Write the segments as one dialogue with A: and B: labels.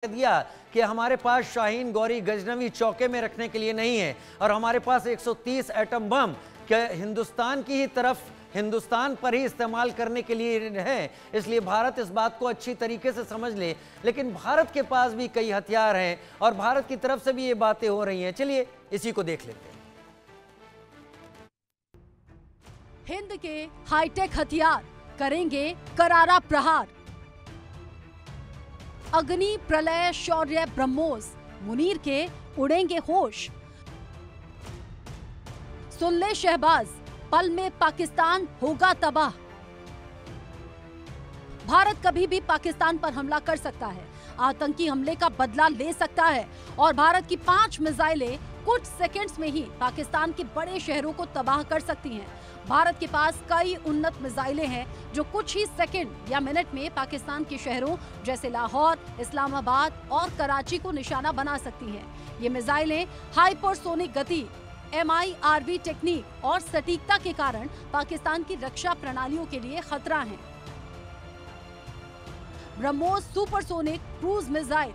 A: दिया कि हमारे पास शाहीन गौरी गजनवी चौके में रखने के लिए नहीं है और हमारे पास 130 एटम बम के हिंदुस्तान की ही तरफ हिंदुस्तान पर ही इस्तेमाल करने के लिए है। इसलिए भारत इस बात को अच्छी तरीके से समझ ले। लेकिन भारत के पास भी कई हथियार हैं और भारत की तरफ से भी ये बातें हो रही हैं। चलिए इसी को देख लेते हैं।
B: हिंद के हाईटेक हथियार करेंगे करारा प्रहार। अग्नि, प्रलय, शौर्य, ब्रह्मोस, मुनीर के उड़ेंगे होश। सुन ले शहबाज, पल में पाकिस्तान होगा तबाह। भारत कभी भी पाकिस्तान पर हमला कर सकता है, आतंकी हमले का बदला ले सकता है और भारत की 5 मिसाइलें कुछ सेकंड्स में ही पाकिस्तान के बड़े शहरों को तबाह कर सकती हैं। भारत के पास कई उन्नत मिसाइलें हैं जो कुछ ही सेकंड या मिनट में पाकिस्तान के शहरों जैसे लाहौर, इस्लामाबाद और कराची को निशाना बना सकती हैं। ये मिसाइलें हाइपरसोनिक गति, MIRV टेक्निक और सटीकता के कारण पाकिस्तान की रक्षा प्रणालियों के लिए खतरा हैं। BrahMos supersonic cruise missile.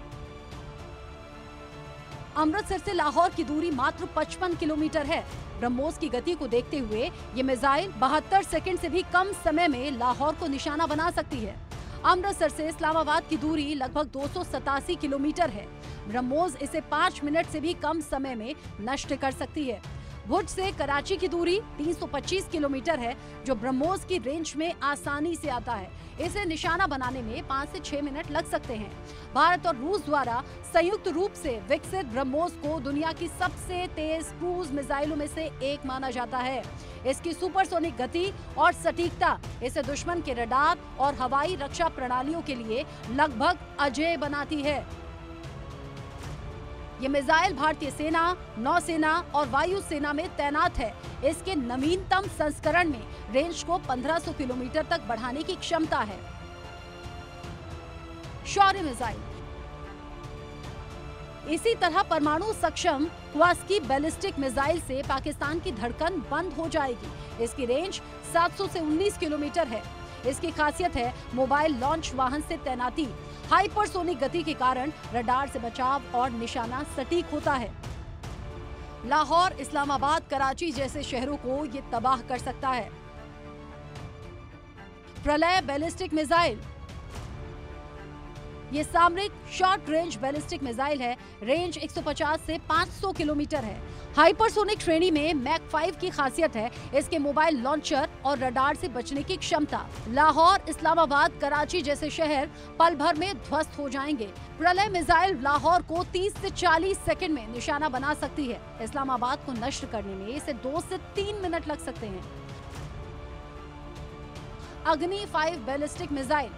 B: Amritsar से लाहौर की दूरी मात्र 55 किलोमीटर है। ब्रह्मोस की गति को देखते हुए ये मिसाइल 72 सेकंड से भी कम समय में लाहौर को निशाना बना सकती है। अमृतसर से इस्लामाबाद की दूरी लगभग 287 किलोमीटर है। ब्रह्मोस इसे 5 मिनट से भी कम समय में नष्ट कर सकती है। भुज से कराची की दूरी 325 किलोमीटर है जो ब्रह्मोस की रेंज में आसानी से आता है। इसे निशाना बनाने में 5 से 6 मिनट लग सकते हैं। भारत और रूस द्वारा संयुक्त रूप से विकसित ब्रह्मोस को दुनिया की सबसे तेज क्रूज मिसाइलों में से एक माना जाता है। इसकी सुपरसोनिक गति और सटीकता इसे दुश्मन के रडार और हवाई रक्षा प्रणालियों के लिए लगभग अजेय बनाती है। ये मिसाइल भारतीय सेना, नौसेना और वायुसेना में तैनात है। इसके नवीनतम संस्करण में रेंज को 1500 किलोमीटर तक बढ़ाने की क्षमता है। शौर्य मिसाइल। इसी तरह परमाणु सक्षम क्वास्की बैलिस्टिक मिसाइल से पाकिस्तान की धड़कन बंद हो जाएगी। इसकी रेंज 700 से 19 किलोमीटर है। इसकी खासियत है मोबाइल लॉन्च वाहन से तैनाती। हाइपरसोनिक गति के कारण रडार से बचाव और निशाना सटीक होता है। लाहौर, इस्लामाबाद, कराची जैसे शहरों को ये तबाह कर सकता है। प्रलय बैलिस्टिक मिसाइल। ये सामरिक शॉर्ट रेंज बैलिस्टिक मिसाइल है। रेंज 150 से 500 किलोमीटर है। हाइपरसोनिक श्रेणी में मैक 5 की खासियत है इसके मोबाइल लॉन्चर और रडार से बचने की क्षमता। लाहौर, इस्लामाबाद, कराची जैसे शहर पल भर में ध्वस्त हो जाएंगे। प्रलय मिसाइल लाहौर को 30 से 40 सेकंड में निशाना बना सकती है। इस्लामाबाद को नष्ट करने में इसे 2 से 3 मिनट लग सकते हैं। अग्नि 5 बैलिस्टिक मिसाइल।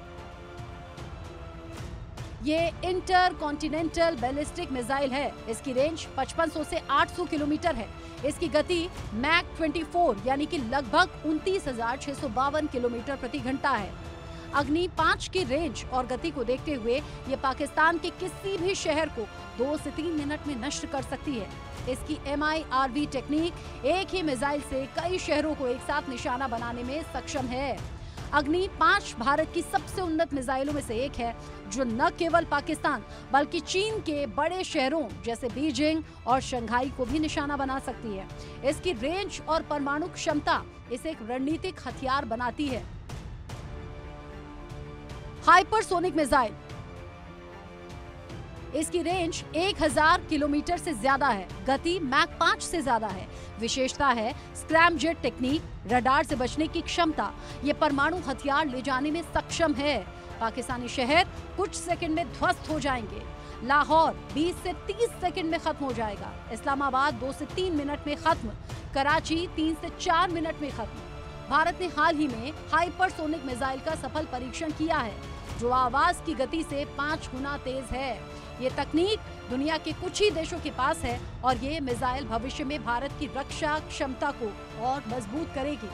B: ये इंटर कॉन्टिनेंटल बैलिस्टिक मिसाइल है। इसकी रेंज 5500 से 800 किलोमीटर है। इसकी गति मैक 24 यानी कि लगभग 29,652 किलोमीटर प्रति घंटा है। अग्नि 5 की रेंज और गति को देखते हुए ये पाकिस्तान के किसी भी शहर को 2 से 3 मिनट में नष्ट कर सकती है। इसकी MIRV टेक्निक एक ही मिसाइल से कई शहरों को एक साथ निशाना बनाने में सक्षम है। अग्नि 5 भारत की सबसे उन्नत मिसाइलों में से एक है जो न केवल पाकिस्तान बल्कि चीन के बड़े शहरों जैसे बीजिंग और शंघाई को भी निशाना बना सकती है। इसकी रेंज और परमाणु क्षमता इसे एक रणनीतिक हथियार बनाती है। Hypersonic missile. इसकी रेंज 1000 किलोमीटर से ज्यादा है। गति मैक 5 से ज्यादा है। विशेषता है स्क्रैमजेट टेक्निक, रडार से बचने की क्षमता। ये परमाणु हथियार ले जाने में सक्षम है। पाकिस्तानी शहर कुछ सेकंड में ध्वस्त हो जाएंगे। लाहौर 20 से 30 सेकंड में खत्म हो जाएगा। इस्लामाबाद 2 से 3 मिनट में खत्म। कराची 3 से 4 मिनट में खत्म। भारत ने हाल ही में हाइपरसोनिक मिसाइल का सफल परीक्षण किया है जो आवाज की गति से 5 गुना तेज है। ये तकनीक दुनिया के कुछ ही देशों के पास है और ये मिसाइल भविष्य में भारत की रक्षा क्षमता को और मजबूत करेगी।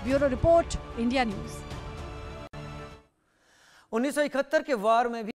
B: Bureau report, India news.
A: 1971 के वार में भी